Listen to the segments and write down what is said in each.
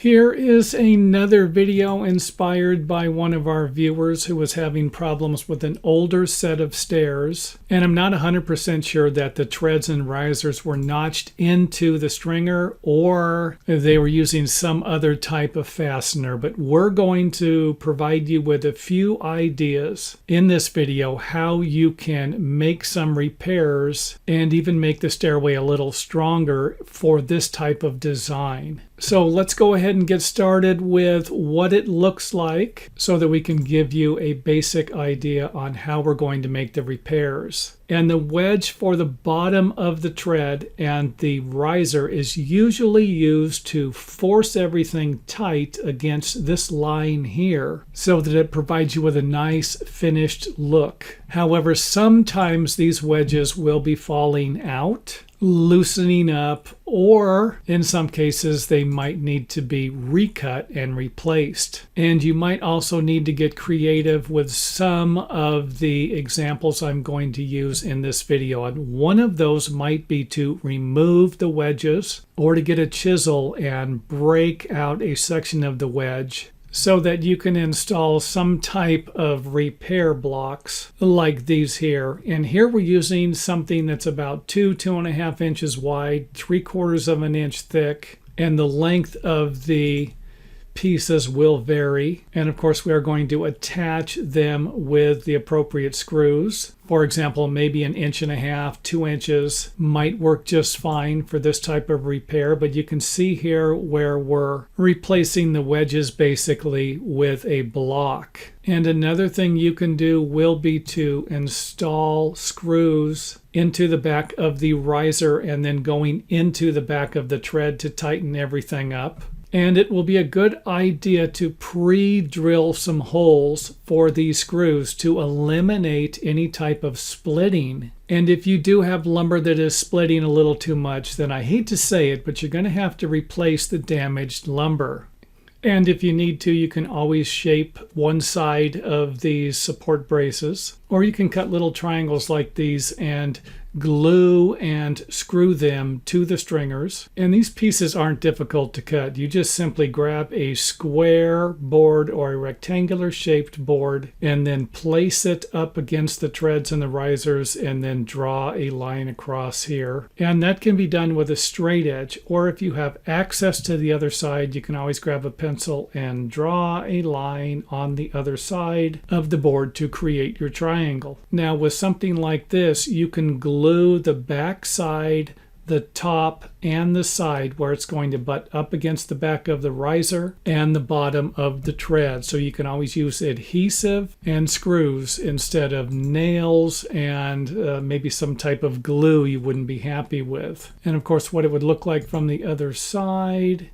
Here is another video inspired by one of our viewers who was having problems with an older set of stairs. And I'm not 100% sure that the treads and risers were notched into the stringer or they were using some other type of fastener. But we're going to provide you with a few ideas in this video how you can make some repairs and even make the stairway a little stronger for this type of design. So let's go ahead and get started with what it looks like so that we can give you a basic idea on how we're going to make the repairs. And the wedge for the bottom of the tread and the riser is usually used to force everything tight against this line here so that it provides you with a nice finished look. However, sometimes these wedges will be falling out, loosening up, or in some cases they might need to be recut and replaced. And you might also need to get creative with some of the examples I'm going to use in this video. And one of those might be to remove the wedges or to get a chisel and break out a section of the wedge so that you can install some type of repair blocks like these here. And here we're using something that's about 2.5 inches wide, 3/4 of an inch thick, and the length of the pieces will vary. And of course, we are going to attach them with the appropriate screws. For example, maybe 1.5 inches, 2 inches might work just fine for this type of repair, but you can see here where we're replacing the wedges basically with a block. And another thing you can do will be to install screws into the back of the riser and then going into the back of the tread to tighten everything up. And it will be a good idea to pre-drill some holes for these screws to eliminate any type of splitting. And if you do have lumber that is splitting a little too much, then I hate to say it, but you're going to have to replace the damaged lumber. And if you need to, you can always shape one side of these support braces, or you can cut little triangles like these and glue and screw them to the stringers. And these pieces aren't difficult to cut. You just simply grab a square board or a rectangular shaped board and then place it up against the treads and the risers and then draw a line across here. And that can be done with a straight edge, or if you have access to the other side, you can always grab a pencil and draw a line on the other side of the board to create your triangle. Now with something like this, you can glue the back side, the top, and the side where it's going to butt up against the back of the riser and the bottom of the tread. So you can always use adhesive and screws instead of nails and maybe some type of glue you wouldn't be happy with. And of course what it would look like from the other side.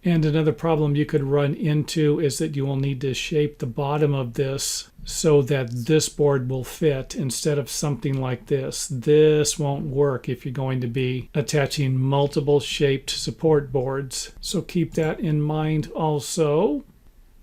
And another problem you could run into is that you will need to shape the bottom of this so that this board will fit instead of something like this. This won't work if you're going to be attaching multiple shaped support boards. So keep that in mind also.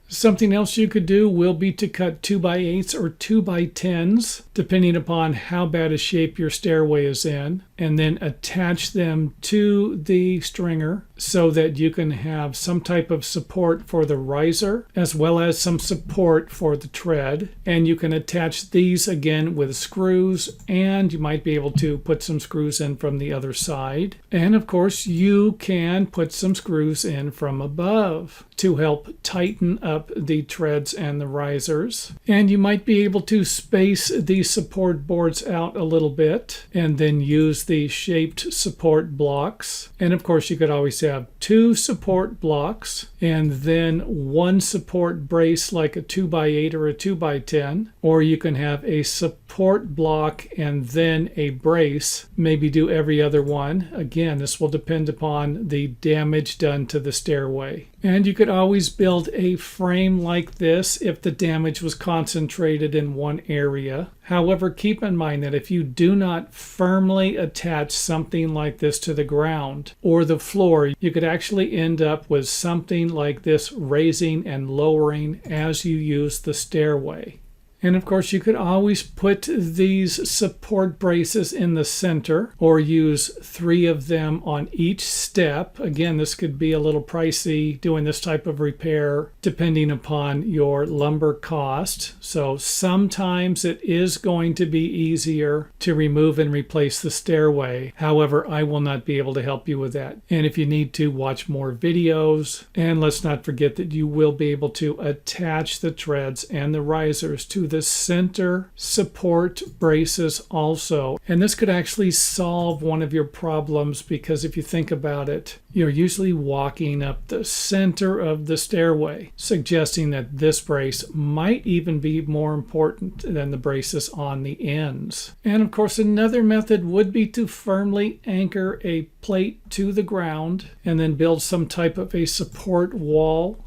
Something else you could do will be to cut 2x8s or 2x10s, depending upon how bad a shape your stairway is in, and then attach them to the stringer so that you can have some type of support for the riser as well as some support for the tread. And you can attach these again with screws, and you might be able to put some screws in from the other side. And of course you can put some screws in from above to help tighten up the treads and the risers. And you might be able to space these support boards out a little bit and then use the shaped support blocks. And of course you could always have 2 support blocks and then 1 support brace like a 2x8 or a 2x10, or you can have a support block and then a brace, maybe do every other one. Again, this will depend upon the damage done to the stairway. And you could always build a frame like this if the damage was concentrated in one area. However, keep in mind that if you do not firmly attach something like this to the ground or the floor, you could actually end up with something like this raising and lowering as you use the stairway. And of course, you could always put these support braces in the center or use 3 of them on each step. Again, this could be a little pricey doing this type of repair depending upon your lumber cost. So sometimes it is going to be easier to remove and replace the stairway. However, I will not be able to help you with that. And if you need to, watch more videos. And let's not forget that you will be able to attach the treads and the risers to the center support braces also. And this could actually solve one of your problems, because if you think about it, you're usually walking up the center of the stairway, suggesting that this brace might even be more important than the braces on the ends. And of course, another method would be to firmly anchor a plate to the ground and then build some type of a support wall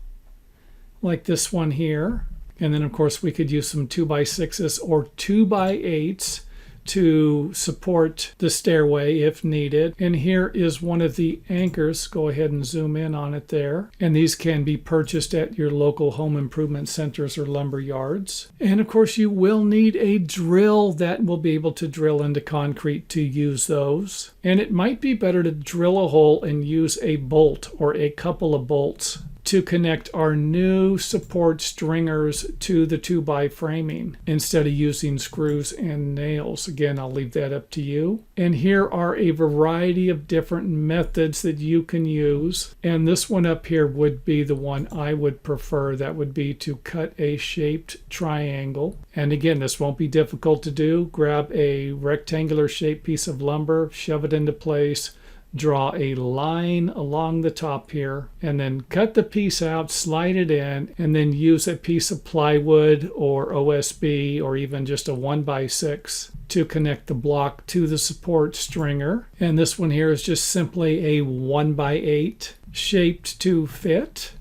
like this one here. And then of course we could use some 2x6s or 2x8s to support the stairway if needed. And here is one of the anchors. Go ahead and zoom in on it there. And these can be purchased at your local home improvement centers or lumber yards. And of course you will need a drill that will be able to drill into concrete to use those. And it might be better to drill a hole and use a bolt or a couple of bolts to connect our new support stringers to the 2x framing instead of using screws and nails. Again, I'll leave that up to you. And here are a variety of different methods that you can use. And this one up here would be the one I would prefer. That would be to cut a shaped triangle. And again, this won't be difficult to do. Grab a rectangular shaped piece of lumber, shove it into place, draw a line along the top here, and then cut the piece out, slide it in, and then use a piece of plywood or OSB or even just a 1x6 to connect the block to the support stringer. And this one here is just simply a 1x8 shaped to fit.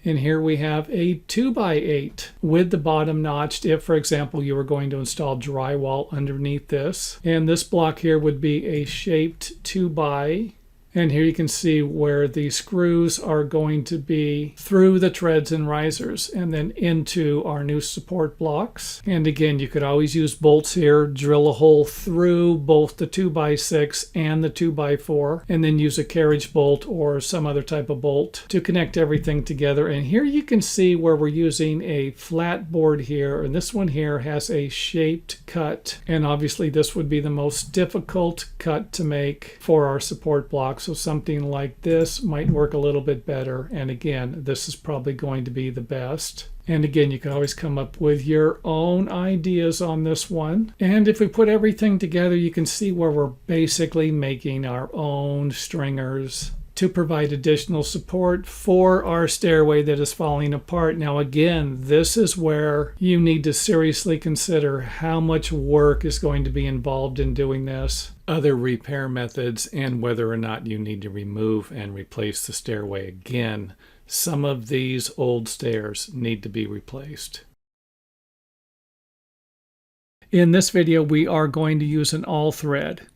And here we have a 2x8 with the bottom notched if, for example, you were going to install drywall underneath this. And this block here would be a shaped 2x. And here you can see where the screws are going to be through the treads and risers and then into our new support blocks. And again, you could always use bolts here, drill a hole through both the 2x6 and the 2x4, and then use a carriage bolt or some other type of bolt to connect everything together. And here you can see where we're using a flat board here, and this one here has a shaped cut. And obviously this would be the most difficult cut to make for our support blocks. So something like this might work a little bit better. And again, this is probably going to be the best. And again, you can always come up with your own ideas on this one. And if we put everything together, you can see where we're basically making our own stringers to provide additional support for our stairway that is falling apart. Now again, this is where you need to seriously consider how much work is going to be involved in doing this, other repair methods, and whether or not you need to remove and replace the stairway again. Some of these old stairs need to be replaced. In this video, we are going to use an awl thread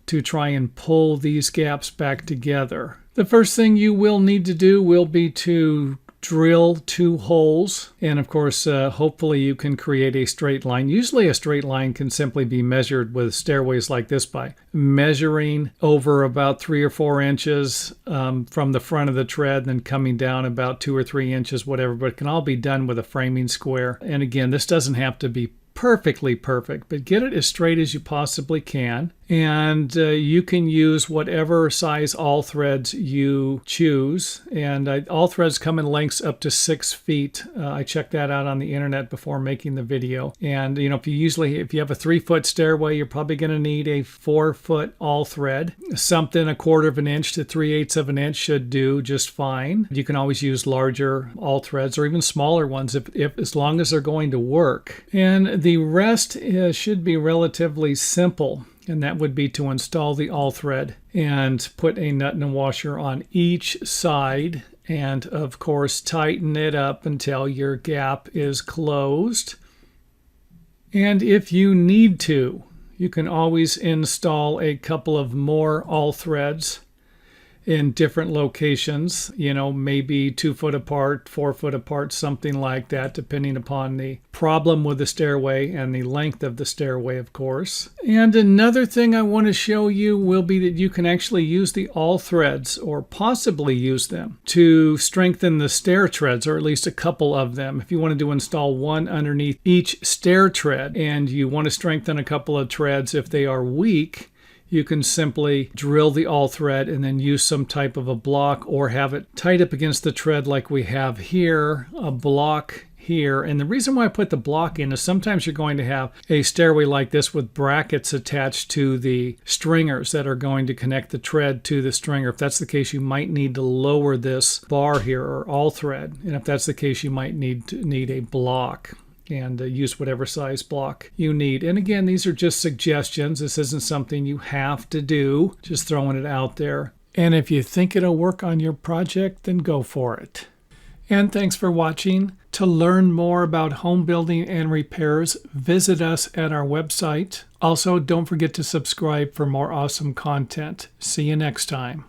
to try and pull these gaps back together. The first thing you will need to do will be to drill 2 holes, and of course hopefully you can create a straight line. Usually a straight line can simply be measured with stairways like this by measuring over about 3 or 4 inches from the front of the tread and then coming down about 2 or 3 inches, whatever, but it can all be done with a framing square. And again, this doesn't have to be perfectly perfect, but get it as straight as you possibly can. And you can use whatever size awl threads you choose. And awl threads come in lengths up to 6 feet. I checked that out on the internet before making the video. And you know, if you have a 3-foot stairway, you're probably going to need a 4-foot awl thread. Something 1/4 of an inch to 3/8 of an inch should do just fine. You can always use larger awl threads or even smaller ones if as long as they're going to work. And the rest should be relatively simple. And that would be to install the awl thread and put a nut and a washer on each side. And of course, tighten it up until your gap is closed. And if you need to, you can always install a couple of more awl threads. in different locations, maybe 2 foot apart, 4 foot apart, something like that, depending upon the problem with the stairway and the length of the stairway, of course. And another thing I want to show you will be that you can actually use the all threads, or possibly use them, to strengthen the stair treads, or at least a couple of them. If you wanted to install one underneath each stair tread and you want to strengthen a couple of treads if they are weak, you can simply drill the all thread and then use some type of a block, or have it tied up against the tread like we have here, a block here. And the reason why I put the block in is sometimes you're going to have a stairway like this with brackets attached to the stringers that are going to connect the tread to the stringer. If that's the case, you might need to lower this bar here, or all thread. And if that's the case, you might need a block, and use whatever size block you need. And again, these are just suggestions. This isn't something you have to do, just throwing it out there. And if you think it'll work on your project, then go for it. And thanks for watching. To learn more about home building and repairs, visit us at our website. Also, don't forget to subscribe for more awesome content. See you next time.